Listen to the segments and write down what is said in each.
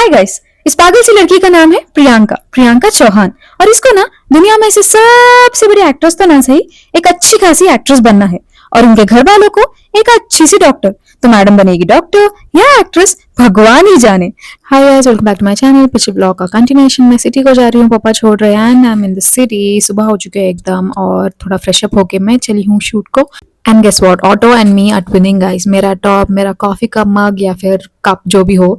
Hi guys, इस पागल सी लड़की का नाम है प्रियंका प्रियंका चौहान। और इसको ना दुनिया में से सबसे बड़ी एक्ट्रेस तो ना सही, एक अच्छी खासी एक्ट्रेस बनना है। और उनके घर वालों को एक अच्छी सी डॉक्टर। तो मैडम बनेगी डॉक्टर या एक्ट्रेस, भगवान ही जाने। Hi guys, welcome back to my channel. पिछले ब्लॉग का कंटिन्यूएशन। मैं सिटी को जा रही हूँ, पापा छोड़ रहे हैं and I am in the city. सुबह हो चुके हैं एकदम और थोड़ा फ्रेश अप होके मैं चली हूँ शूट को। And guess what, auto and me are twinning guys. मेरा टॉप, मेरा कॉफी का मग या फिर कप जो भी हो,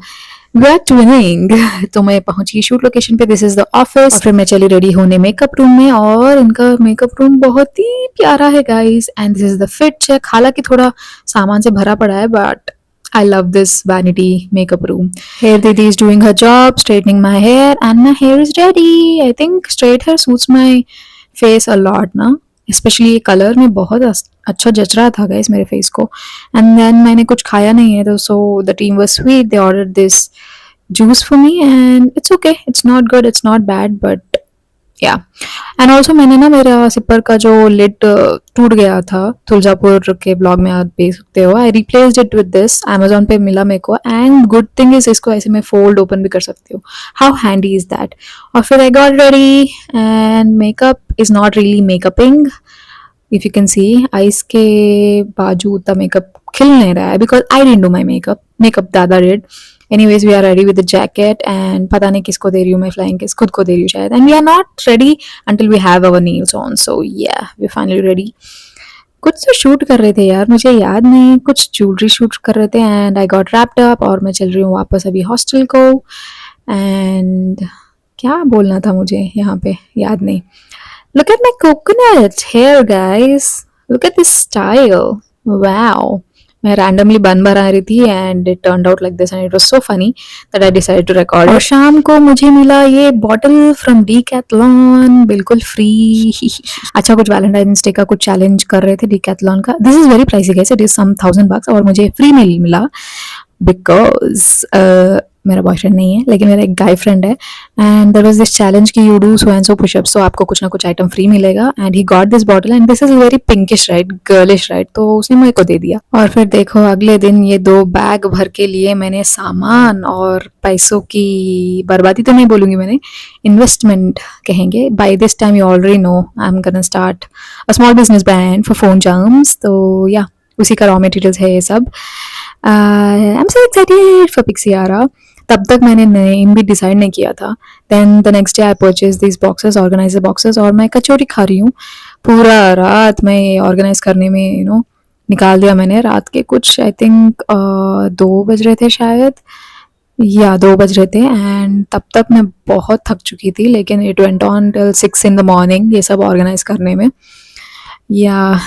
वी आर ट्विनिंग। तो मैं पहुंची शूट लोकेशन पे। This is the office. फिर मैं चली रेडी होने मेकअप रूम में और इनका मेकअप रूम बहुत ही प्यारा है guys. And this is the fit check. हालांकि थोड़ा सामान से भरा पड़ा है but I love this vanity makeup room. Here Didi is doing her job, straightening my hair and my hair is ready. I think straight hair suits my face a lot ना, especially ये colour में बहुत अच्छा जच रहा था guys मेरे face को। एंड देन मैंने कुछ खाया नहीं है तो so the team was sweet, they ordered this juice for me and it's okay, it's not good, it's not bad but या। एंड ऑल्सो मैंने ना मेरा सिपर का जो लिड टूट गया था तुलजापुर के ब्लॉग में आप देख सकते हो। I replaced it with this, Amazon पे मिला मेरे को। एंड गुड थिंग इज इसको ऐसे मैं फोल्ड ओपन भी कर सकती हूँ। How handy is that. और फिर I got ready and makeup is not really makeuping. If you can see eyes के बाजू उतना मेकअप खिल नहीं रहा है because I didn't do my makeup दादा did. Anyways, we are ready with the jacket and पता नहीं किसको दे रही हूँ मैं, flying kiss खुद को दे रही हूँ शायद। And we are not ready until we have our nails on. So yeah, we're finally ready. कुछ तो शूट कर रहे थे यार, मुझे याद नहीं, कुछ ज्वेलरी शूट कर रहे थे। And I got wrapped up और मैं चल रही हूँ वापस अभी हॉस्टल को। एंड क्या बोलना था मुझे यहाँ पे याद नहीं। Look at my coconut hair guys, look at this style, wow. मैं रैंडमली बन बना रही थी and it turned out like this and it was so funny that I decided to record. और शाम को मुझे मिला ये बॉटल फ्रॉम डीकैथलॉन, बिल्कुल फ्री। अच्छा, कुछ वैलेंटाइंस डे का कुछ चैलेंज कर रहे थे डीकैथलॉन का। This is very pricey guys, it is some $1000 और मुझे फ्री में मिला बिकॉज मेरा बॉयफ्रेंड नहीं है लेकिन मेरा एक गाय फ्रेंड है। And there was this challenge कि you do so and so pushups, तो आपको कुछ ना कुछ आइटम फ्री मिलेगा। And he got this bottle and this is very pinkish right, girlish right, तो उसने मेरे को दे दिया। और फिर देखो अगले दिन ये 2 बैग भर के लिए मैंने सामान और पैसों की बर्बादी तो नहीं बोलूंगी मैंने, इन्वेस्टमेंट कहेंगे। By this time you already know I am gonna start a small business brand for phone charms. तो या उसी का रॉ मटेरियल्स है ये सब। I am so excited for Pixiara. तब तक मैंने नेम भी डिसाइड नहीं किया था। Then the next day I purchase this boxes, organise the boxes. और मैं कचौरी खा रही हूँ। पूरा रात मैं ऑर्गेनाइज करने में निकाल दिया मैंने। रात के कुछ आई थिंक 2 बज रहे थे शायद, या 2 बज रहे थे। एंड तब तक मैं बहुत थक चुकी थी लेकिन it went on till 6 in the morning ये सब ऑर्गेनाइज करने में। या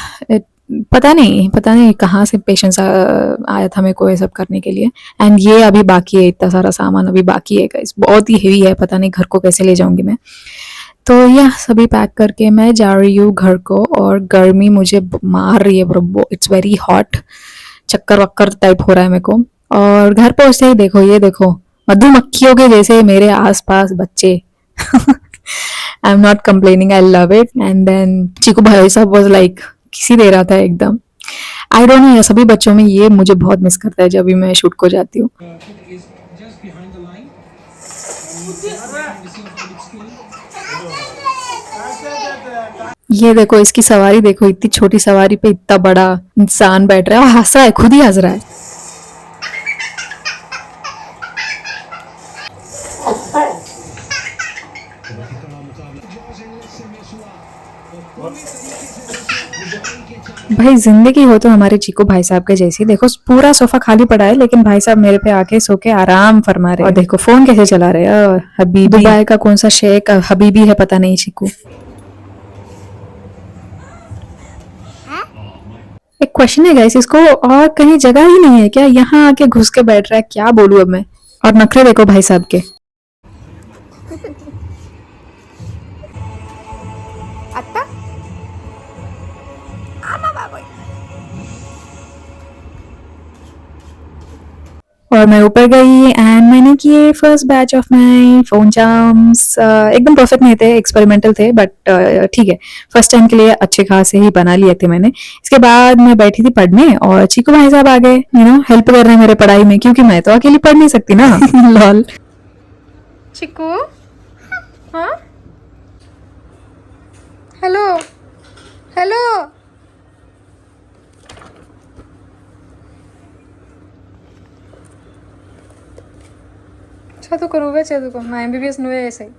पता नहीं कहाँ से पेशेंस आया था मेरे को ये सब करने के लिए। एंड ये अभी बाकी है, इतना सारा सामान अभी बाकी है गाइस, बहुत ही हेवी है, पता नहीं घर को कैसे ले जाऊंगी मैं। तो यह सभी पैक करके मैं जा रही हूँ घर को। और गर्मी मुझे मार रही है ब्रो, इट्स वेरी हॉट, चक्कर वक्कर टाइप हो रहा है मेरे को। और घर पहुंचते ही देखो, ये देखो मधुमक्खियों के जैसे मेरे आसपास बच्चे। I am not complaining, I love it. And then Chiku भाई साहब वाज लाइक किसी दे रहा था एकदम। आई डोंट नो, सभी बच्चों में ये मुझे बहुत मिस करता है जब भी मैं शूट को जाती हूँ। ये देखो इसकी सवारी देखो, इतनी छोटी सवारी पे इतना बड़ा इंसान बैठ रहा है और हंस रहा है, खुद ही हंस रहा है। भाई जिंदगी हो तो हमारे चीकू भाई साहब के जैसी। देखो पूरा सोफा खाली पड़ा है लेकिन भाई साहब मेरे पे आके सो के आराम फरमा रहे हैं। और देखो फोन कैसे चला रहे हैं। हबीबी, दुबई का कौन सा शेख हबीबी है पता नहीं चीकू। एक क्वेश्चन है गाइस, इसको और कहीं जगह ही नहीं है क्या? यहाँ आके घुस के बैठ रहा है, क्या बोलूं अब मैं। और नखरे देखो भाई साहब के। और मैं ऊपर गई एंड मैंने किए first batch of my phone charms. एकदम परफेक्ट नहीं थे, एक्सपेरिमेंटल थे बट ठीक है, फर्स्ट टाइम के लिए अच्छे खासे ही बना लिए थे मैंने। इसके बाद मैं बैठी थी पढ़ने और चीकू भाई साहब आ गए हेल्प कर रहे हैं मेरे पढ़ाई में, क्योंकि मैं तो अकेली पढ़ नहीं सकती ना। लॉल। चिकू हाँ हेलो हेलो చదువుకో నువ్వే చదువుకో నా ఎంబీబీఎస్ నువ్వే చేసాయి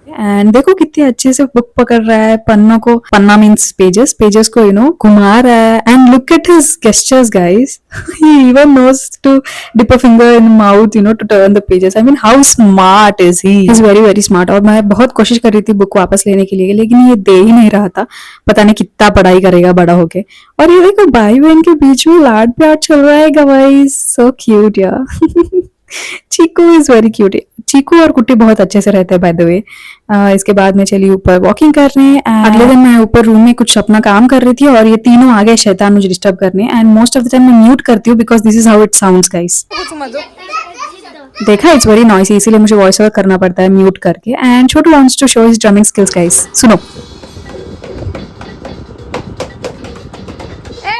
एंड देखो कितने अच्छे से बुक पकड़ रहा है पन्नों को पन्ना मीन्स पेजेस पेजेस को घुमा रहा है and look at his gestures guys he even knows to dip a finger in mouth to turn the pages I mean how smart is he is very very smart और मैं बहुत कोशिश कर रही थी बुक वापस लेने के लिए लेकिन ये दे ही नहीं रहा था पता नहीं कितना पढ़ाई करेगा बड़ा होके और ये देखो भाई बहन के बीच में लाड प्यार चल रहा है गाइस सो क्यूट यार चीकू इज वेरी क्यूट चीकू और कुट्टी बहुत अच्छे से रहते हैं बाय द वे इसके बाद मैं चली ऊपर वॉकिंग करने अगले दिन मैं ऊपर रूम में कुछ अपना काम कर रही थी और ये तीनों आ गए शैतान मुझे डिस्टर्ब करने and most of the time मैं म्यूट करती हूँ because this is how it sounds guys देखा इट्स वेरी नॉइसी इसीलिए मुझे वॉइस ओवर करना पड़ता है म्यूट करके and Chhotu wants to show his drumming skills guys सुनो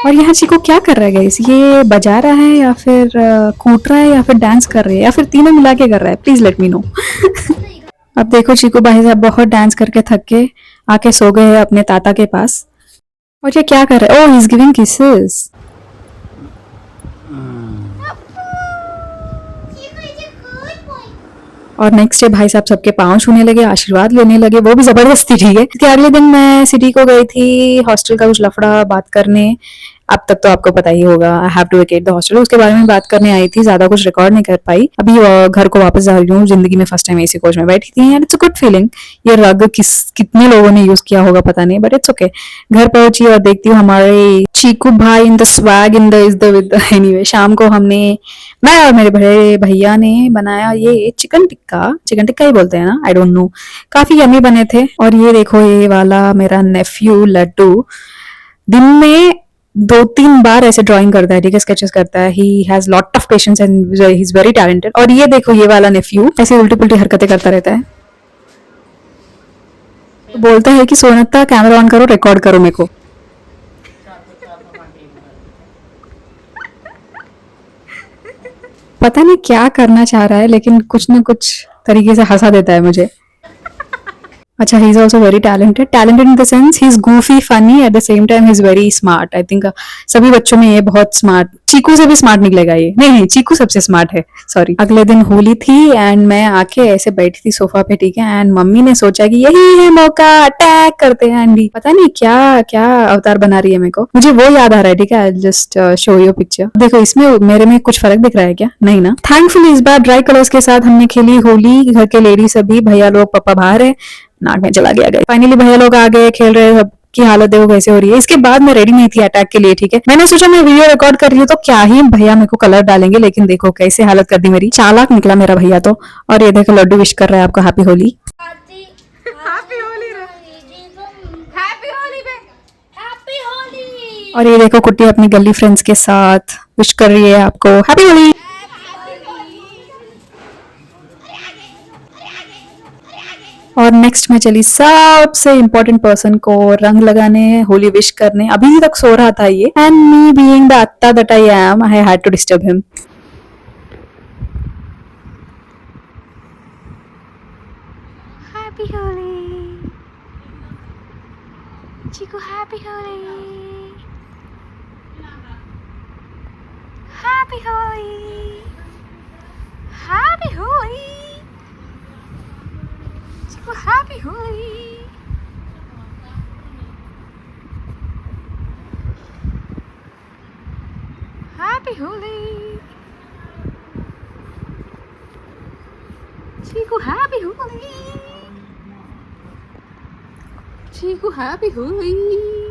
और यहाँ चीकू क्या कर रहा है गाइस ये बजा रहा है या फिर कूट रहा है या फिर डांस कर रहा है या फिर तीनों मिला के कर रहा है प्लीज लेट मी नो अब देखो चीकू भाई साहब बहुत डांस करके थक के आके सो गए हैं अपने ताता के पास और ये क्या कर रहा है ओह ही इज गिविंग किसेस और नेक्स्ट डे भाई साहब सबके पांव छूने लगे आशीर्वाद लेने लगे वो भी जबरदस्ती ठीक है इसके अगले दिन मैं सिटी को गई थी हॉस्टल का कुछ लफड़ा बात करने अब तक तो आपको पता ही होगा I have to vacate the hostel उसके बारे में बात करने आई थी ज्यादा कुछ रिकॉर्ड नहीं कर पाई अभी घर को वापस जा रही हूँ जिंदगी में फर्स्ट टाइम एसी कोच में बैठी थी and it's a good feeling ये रग कितने लोगों ने यूज किया होगा पता नहीं बट इट्स ओके घर पहुंची और देखती हूँ हमारे चीकू भाई in the swag in the is the with anyway शाम को हमने मैं और मेरे बड़े भैया ने बनाया ये चिकन टिक्का ही बोलते हैं ना आई डोंट नो काफी यमी बने थे और ये देखो ये वाला मेरा नेफ्यू लड्डू दिन में 2-3 बार ऐसे ड्राइंग करता है ठीक है स्केचेस करता है he has lot of patience and he is very talented और ये देखो ये वाला नेफ्यू ऐसे उल्टी पुल्टी हरकतें करता रहता है तो बोलता है कि सोनता कैमरा ऑन करो रिकॉर्ड करो मेरे को पता नहीं क्या करना चाह रहा है लेकिन कुछ ना कुछ तरीके से हंसा देता है मुझे अच्छा he is also very talented in the sense he is Goofy funny at the same time he is very smart I think सभी बच्चों में ये बहुत स्मार्ट चीकू से भी स्मार्ट निकलेगा ये नहीं चीकू सबसे स्मार्ट है सॉरी अगले दिन होली थी एंड मैं आके ऐसे बैठी थी सोफा पे ठीक है एंड मम्मी ने सोचा कि यही है मौका अटैक करते हैं एंडी पता नहीं क्या क्या अवतार बना रही है मेरे को मुझे वो याद आ रहा है ठीक है जस्ट शो यू पिक्चर देखो इसमें मेरे में कुछ फर्क दिख रहा है क्या नहीं ना थैंकफुली इस बार ड्राई कलर्स के साथ हमने खेली होली घर के लेडी सभी भैया लोग पापा बाहर है नाक में चला गया फाइनली भैया लोग आ गए खेल रहे सब की हालत देखो कैसे हो रही है इसके बाद मैं रेडी नहीं थी अटैक के लिए ठीक है मैंने सोचा मैं वीडियो रिकॉर्ड कर रही हूँ तो क्या ही भैया मेरे को कलर डालेंगे लेकिन देखो कैसे हालत कर दी मेरी चालाक निकला मेरा भैया तो और ये देखो लड्डू विश कर रहा है आपको हैप्पी होली और ये देखो कुट्टी अपनी गली फ्रेंड्स के साथ विश कर रही है आपको हैप्पी होली और नेक्स्ट में चली सबसे इम्पोर्टेंट पर्सन को रंग लगाने होली विश करने अभी तक सो रहा था ये एंड मी बीइंग द अत्ता that I am I had to disturb him happy Holi Chiku happy Holi happy Holi happy Holi Happy Holi! Happy Holi! Chico, Happy Holi! Chico, Happy Holi!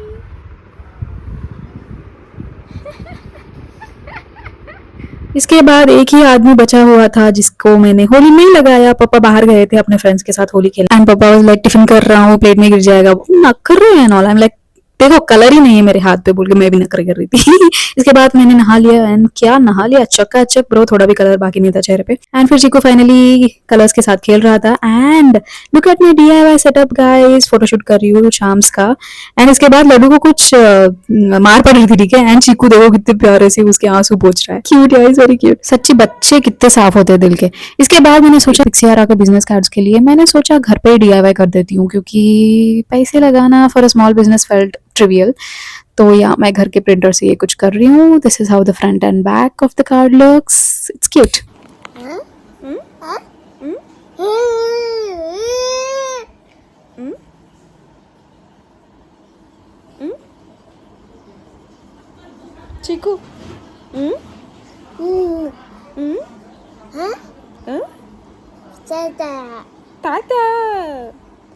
इसके बाद एक ही आदमी बचा हुआ था जिसको मैंने होली नहीं लगाया पापा बाहर गए थे अपने फ्रेंड्स के साथ होली खेलने एंड पापा वाज लाइक टिफिन कर रहा हूँ प्लेट में गिर जाएगा ना कर रहे हैं ऑल आई एम लाइक देखो कलर ही नहीं है मेरे हाथ पे बोल के मैं भी नखरे कर रही थी। इसके बाद मैंने नहा लिया एंड क्या नहा लिया, चकाचक ब्रो, थोड़ा भी कलर बाकी नहीं था चेहरे पे। एंड फिर चीकू फाइनली कलर्स के साथ खेल रहा था and look at my DIY setup guys, photoshoot कर रही हूँ शाम्स का। एंड इसके बाद लड्डू को कुछ मार पड़ रही थी, ठीक है। एंड चीकू देखो कितने प्यारे से उसके आंसू पोंछ रहा है, क्यूट गाइस, वेरी क्यूट। सच्ची बच्चे कितने साफ होते हैं दिल के। इसके बाद मैंने सोचा पिक्सियारा के बिजनेस कार्ड्स के लिए मैंने सोचा घर पे ही डीआईवाई कर देती हूँ, क्योंकि पैसे लगाना for a small business felt trivial. तो या मैं घर के प्रिंटर से ये कुछ कर रही हूँ। This is how the front and back of the card looks, it's cute. Chiku tata tata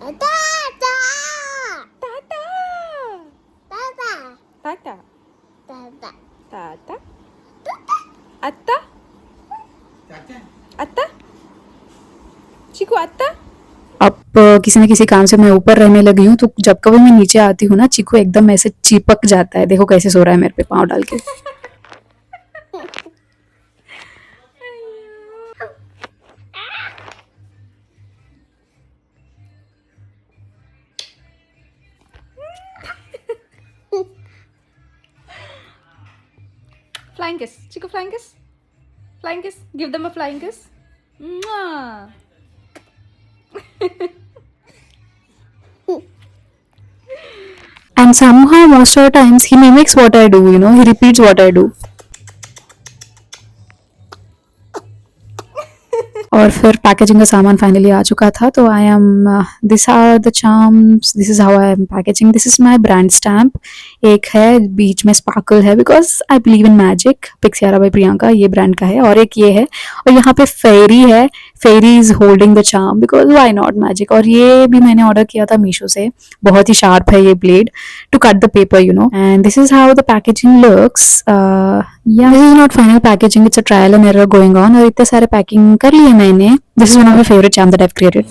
tata tata अत्ता अत्ता चीकू अत्ता। अब किसी न किसी काम से मैं ऊपर रहने लगी हूँ, तो जब कभी मैं नीचे आती हूँ ना, चीकू एकदम ऐसे चिपक जाता है। देखो कैसे सो रहा है मेरे पे पाँव डाल के। Flying kiss, Chico, flying kiss, flying kiss. Give them a flying kiss. Mwah. And somehow most of the times he mimics what I do, you know, he repeats what I do. और फिर packaging का सामान finally आ चुका था, तो I am this are the charms, this is how I am packaging, this is my brand stamp. एक है बीच में स्पार्कल है because I believe in magic, Pixiara by Priyanka, ये ब्रांड का है। और एक ये है, और यहाँ पे फेरी है, fairy is holding the charm because why not magic. और ये भी मैंने ऑर्डर किया था मीशो से, बहुत ही शार्प है ये blade to cut the paper, you know. And this is how the packaging looks. Yeah this is not final packaging, it's a trial and error going on. और इतने सारे पैकिंग कर लिए मैंने। This is one of my favourite charm that I have created.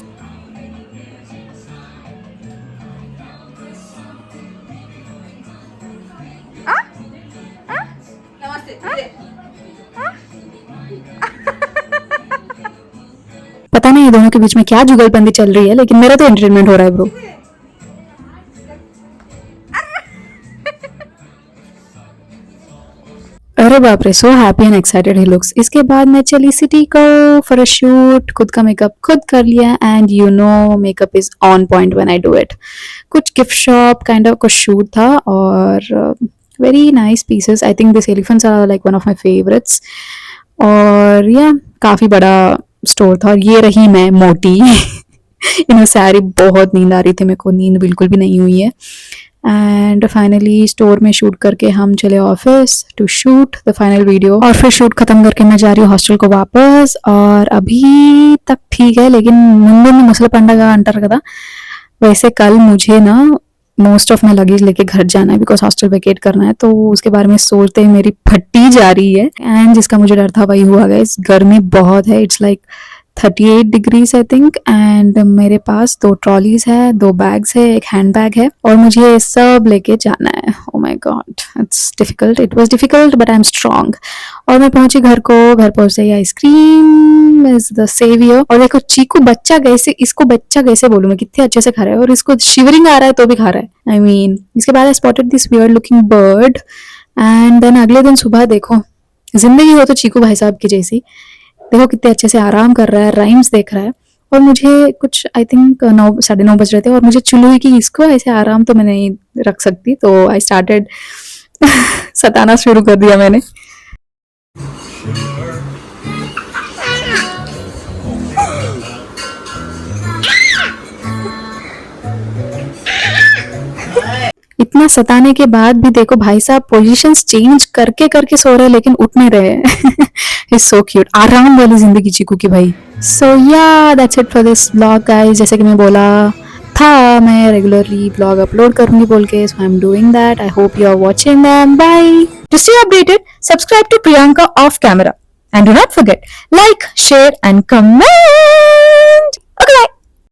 पता नहीं ये दोनों के बीच में क्या जुगलबंदी चल रही है, लेकिन मेरा तो एंटरटेनमेंट हो रहा है ब्रो। अरे बाप रे, so happy and excited he looks. इसके बाद मैं चली सिटी को फॉर अ शूट, खुद का मेकअप खुद कर लिया and you know makeup is on point when I do it. कुछ गिफ्ट शॉप काइंड ऑफ कुछ शूट था और very nice pieces. I think this elephants are like one of my favourites. और या काफी बड़ा स्टोर था। और ये रही मैं मोटी इन सारी, बहुत नींद आ रही थी मेरे को, नींद बिल्कुल भी नहीं हुई है। एंड फाइनली स्टोर में शूट करके हम चले office to shoot the final video. और फिर शूट खत्म करके मैं जा रही हूँ हॉस्टल को वापस। और अभी तक ठीक है, लेकिन मुंबई में मुसला पंडा का अंटर का था। वैसे कल मुझे ना मोस्ट ऑफ माई लगेज लेके घर जाना है बिकॉज हॉस्टल वेकेट करना है, तो उसके बारे में सोचते ही मेरी फट्टी जा रही है। एंड जिसका मुझे डर था वही हुआ गाइस, गर्मी बहुत है, it's like 38 degrees I think. And मेरे पास 2 ट्रॉलीज है, 2 बैग्स है, एक हैंड बैग है और मुझे ये सब लेके जाना है। Oh my God, it's difficult, it was difficult but I am strong. और मैं पहुंची घर को, घर पहुंचते ही आइसक्रीम इज द सेवियर। और देखो चीकू बच्चा कैसे, इसको बच्चा कैसे बोलूं मैं, कितने अच्छे से खा रहा है और इसको शिवरिंग आ रहा है तो भी खा रहा है। आई मीन इसके बाद I spotted this weird looking bird. And then अगले दिन सुबह देखो, जिंदगी हो तो चीकू भाई साहब की जैसी, देखो कितने अच्छे से आराम कर रहा है, राइम्स देख रहा है। और मुझे कुछ आई थिंक 9 साढ़े 9 बज रहे थे और मुझे चुल हुई कि इसको ऐसे आराम तो मैं नहीं रख सकती, तो आई स्टार्टेड सताना शुरू कर दिया मैंने। इतना सताने के बाद भी देखो भाई साहब पोजीशंस चेंज करके करके सो रहे, लेकिन उठ नहीं रहे। इट्स सो क्यूट, आराम वाली जिंदगी चीकू की भाई। सो या that's it for this blog guys. जैसे कि मैं बोला था मैं रेगुलरली ब्लॉग अपलोड करूंगी बोल के, so I am doing that. I hope you are watching them. Bye. To stay updated, subscribe to Priyanka off camera and do not forget like, share and comment. Okay bye.